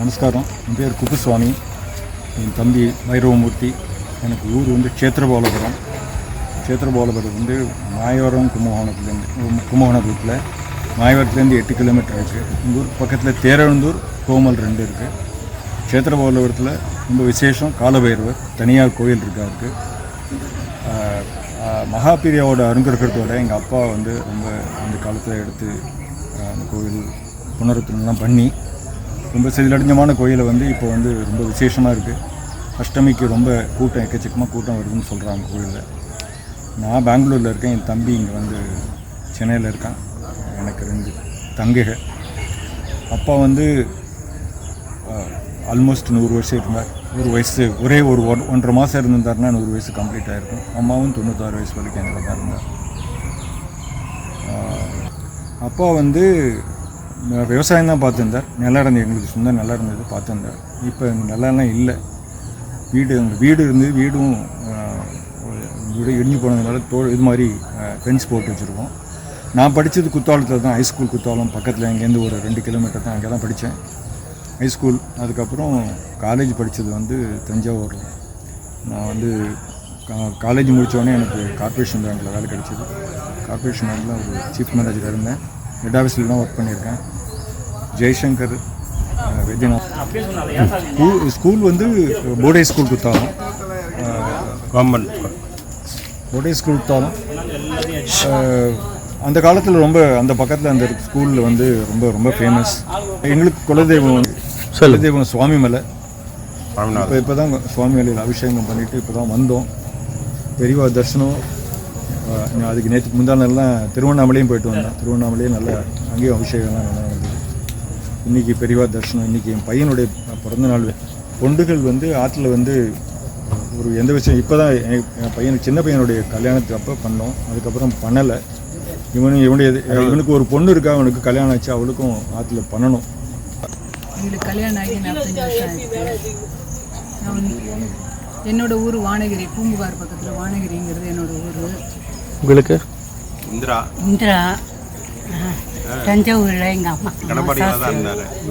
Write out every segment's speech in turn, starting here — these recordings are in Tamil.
நமஸ்காரம். என் பேர் குப்புசுவாமி. என் தம்பி வைரவமூர்த்தி. எனக்கு ஊர் வந்து க்ஷேத்திரபாலபுரம். க்ஷேத்திரபாலபுரம் வந்து மாயவரம் கும்பகோணத்தில் மாயவரத்துலேருந்து 8 கிலோமீட்டர் இருக்குது. எங்கள் ஊர் பக்கத்தில் தேரெழுந்தூர் கோமல் 2 இருக்குது. க்ஷேத்திரபாலபுரத்தில் ரொம்ப விசேஷம். காலபைரவர் தனியார் கோயில் இருக்காருக்கு. மகாபீரியாவோட அருங்கற்கத்தோட எங்கள் அப்பா வந்து ரொம்ப அந்த காலத்தில் எடுத்து அந்த கோயில் புனருத்தலாம் பண்ணி ரொம்ப சிதிலடைஞ்சமான கோயிலை வந்து இப்போ வந்து ரொம்ப விசேஷமாக இருக்குது. அஷ்டமிக்கு ரொம்ப கூட்டம் எக்கச்சக்கமாக கூட்டம் வருதுன்னு சொல்கிறாங்க கோயிலில். நான் பெங்களூரில் இருக்கேன். என் தம்பி இங்கே வந்து சென்னையில் இருக்கான். எனக்கு 2 தங்கைகள். அப்பா வந்து ஆல்மோஸ்ட் 100 வருஷம் இருந்தார். 1 வயசு ஒரே 1.5 மாதம் இருந்திருந்தாருன்னா 100 வயசு கம்ப்ளீட் ஆகிருக்கும். அம்மாவும் 96 வயசு வரைக்கும் எங்களை தான் இருந்தார். அப்பா வந்து விவசாயம் தான் பார்த்துருந்தார். நிலம் இருந்தது, எங்களுக்கு சொந்த நிலம் இருந்தது, பார்த்துருந்தார். இப்போ எங்கள் நிலம்லாம் இல்லை. எங்கள் வீடு இருந்தது. வீடு இடிஞ்சு போனதுனால இது மாதிரி ஃபென்ஸ் போட்டு வச்சுருக்கோம். நான் படித்தது குத்தாலத்தில் தான். ஹைஸ்கூல் குத்தாலம் பக்கத்தில் இங்கேருந்து ஒரு 2 கிலோமீட்டர் தான். அங்கே தான் படித்தேன் ஹைஸ்கூல். அதுக்கப்புறம் காலேஜ் படித்தது வந்து தஞ்சாவூரில். நான் வந்து காலேஜ் முடித்தோடனே எனக்கு கார்ப்பரேஷன் பேங்க்கில் வேலை கிடச்சிது. கார்ப்பரேஷன் பேங்க்கில் ஒரு சீஃப் மேனேஜர் இருந்தேன். ஹெட் ஆஃபீஸில் தான் ஒர்க் பண்ணியிருக்கேன். ஜெய்சங்கர் வைத்தியநாத். ஸ்கூல் வந்து போர்டே ஸ்கூல் குத்தாலம், கவர்மெண்ட் போர்டே ஸ்கூல் குத்தாலம். அந்த காலத்தில் ரொம்ப அந்த பக்கத்தில் அந்த ஸ்கூலில் வந்து ரொம்ப ரொம்ப ஃபேமஸ். எங்களுக்கு குலதெய்வம் சுவாமி மலை. இப்போ தான் சுவாமி மலையில் அபிஷேகம் பண்ணிவிட்டு இப்போ தான் வந்தோம். பெரியவா தரிசனம். அதுக்கு நேற்றுக்கு முந்தானெல்லாம் திருவண்ணாமலையும் போயிட்டு வந்தேன். திருவண்ணாமலையும் நல்லா அங்கேயும் அபிஷேகம்லாம் நல்லா இருந்தது. இன்றைக்கி பெரியவா தரிசனம். இன்றைக்கி என் பையனுடைய பிறந்தநாள். பொண்டுகள் வந்து ஆற்றுல வந்து ஒரு எந்த விஷயம் இப்போ தான் என் பையனுக்கு சின்ன பையனுடைய கல்யாணத்துக்கு அப்போ பண்ணோம். அதுக்கப்புறம் பண்ணலை. இவனுக்கு ஒரு பொண்ணு இருக்கா. அவனுக்கு கல்யாணம் ஆச்சு. அவளுக்கும் ஆற்றுல பண்ணணும். எங்களுக்கு கல்யாணம் ஆகி 45 வருஷம் ஆகிடுச்சு. என்னோட ஊர் வானகிரி, பூம்புகார் பக்கத்தில் வானகிரிங்கிறது என்னோட ஊர். உங்களுக்கு? இந்திரா தஞ்சாவூரில் எங்கள் அம்மா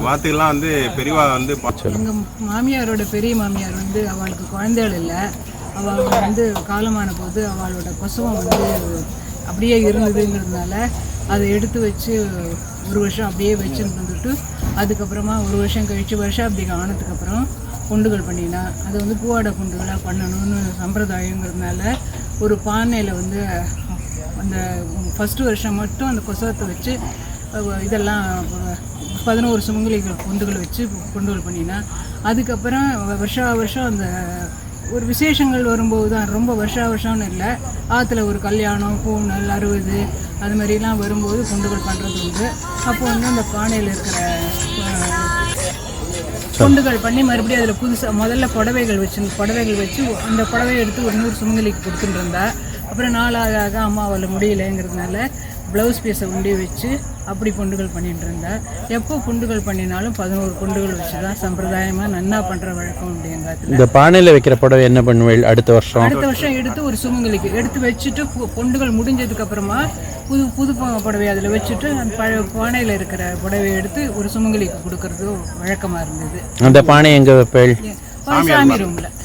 வாத்துக்கெல்லாம் வந்து பெரியவா வந்து எங்கள் மாமியாரோட பெரிய மாமியார் வந்து அவளுக்கு குழந்தைகள் இல்லை. அவள் வந்து காலமான போது அவளோட பிரசவம் வந்து அப்படியே இருந்ததுங்கிறதுனால அதை எடுத்து வச்சு 1 வருஷம் அப்படியே வச்சுட்டு வந்துட்டு அதுக்கப்புறமா 1 வருஷம் கழித்து வருஷம் அப்படி ஆனதுக்கப்புறம் குண்டுகள் பண்ணினா அதை வந்து பூவாடை குண்டுகளாக பண்ணணும்னு சம்பிரதாயங்கிறதுனால ஒரு பானையில் வந்து அந்த ஃபஸ்ட்டு வருஷம் மட்டும் அந்த கொசவத்தை வச்சு இதெல்லாம் 11 சுமங்கலிகள் குண்டுகள் வச்சு குண்டுகள் பண்ணினா அதுக்கப்புறம் வருஷம் அந்த ஒரு விசேஷங்கள் வரும்போது தான் ரொம்ப வருஷம்னு இல்லை. ஆற்றுல ஒரு கல்யாணம், பூனல், 60 அது மாதிரிலாம் வரும்போது குண்டுகள் பண்ணுறது உண்டு. அப்போ வந்து அந்த பானையில் இருக்கிற குண்டுகள் பண்ணி மறுபடியும் அதில் புதுசாக முதல்ல புடவைகள் வச்சு அந்த புடவையை எடுத்து ஒரு 100 சுமங்கலிக்கு கொடுத்துட்டு இருந்தா. அப்புறம் நாளாக அம்மா அவளை முடியலைங்கிறதுனால ப்ளவுஸ் பீஸை உண்டி வச்சு அப்படி குண்டுகள் பண்ணிட்டு இருந்தா. எப்போ குண்டுகள் பண்ணினாலும் 11 குண்டுகள் வச்சு தான் சம்பிரதாயமாக நன்னா பண்ணுற வழக்கம் உண்டு எங்கள். இந்த பானையில் வைக்கிற புடவை என்ன பண்ணுவேன்? அடுத்த வருஷம் எடுத்து ஒரு சுமங்கலிக்கு எடுத்து வச்சுட்டு குண்டுகள் முடிஞ்சதுக்கப்புறமா புது புடவை அதில் வச்சுட்டு அந்த பானையில் இருக்கிற புடவையை எடுத்து ஒரு சுமங்கலிக்கு கொடுக்கறது வழக்கமாக இருந்தது. அந்த பானை எங்கே வைப்பேன்?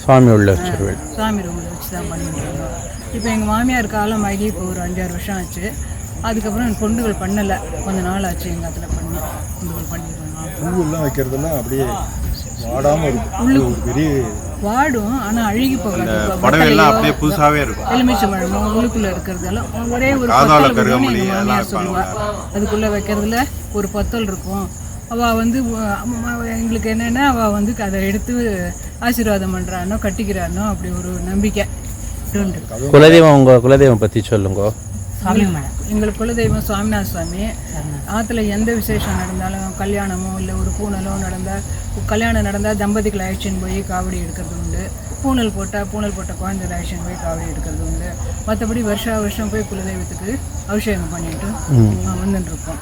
சாமி ரூமில் வச்சு தான் பண்ணிட்டு இருந்தோம். இப்போ எங்கள் மாமியார் காலமாகி இப்போ ஒரு 5-6 வருஷம் ஆச்சு. அதுக்கப்புறம் குண்டுகள் பண்ணலை. கொஞ்ச நாள் ஆச்சு எங்கள் அதில் பண்ணி குண்டுகள் பண்ணிடுவோம். பூவெல்லாம் வைக்கிறதெல்லாம் அப்படியே வாடாமல் இருக்கும். பெரிய வாடும், ஆனால் அழுகி போகாது. அப்படியே புதுசாகவே இருக்கும். எலுமிச்சம்பழமும் உள்ளுக்குள்ளே இருக்கிறதெல்லாம் ஒரே ஒரு மாமியார் சொல்லுவாள். அதுக்குள்ளே வைக்கிறதுல ஒரு பத்தல் இருக்கும். அவள் வந்து எங்களுக்கு என்னென்னா அவள் வந்து அதை எடுத்து ஆசீர்வாதம் பண்ணுறானோ கட்டிக்கிறானோ அப்படி ஒரு நம்பிக்கை உண்டு. குலதெய்வம், உங்கள் குலதெய்வம் பற்றி சொல்லுங்க. எங்களுக்கு குலதெய்வம் சுவாமிநாத சுவாமி. ஆற்றுல எந்த விசேஷம் நடந்தாலும் கல்யாணமோ இல்லை ஒரு பூனலோ கல்யாணம் நடந்தால் தம்பதிகளை அழைச்சின்னு போய் காவடி எடுக்கிறது உண்டு. பூனல் போட்ட குழந்தைகளை அழைச்சின்னு போய் காவடி எடுக்கிறது உண்டு. மற்றபடி வருஷம் போய் குலதெய்வத்துக்கு அபிஷேகம் பண்ணிட்டு வந்துட்டு இருக்கோம்.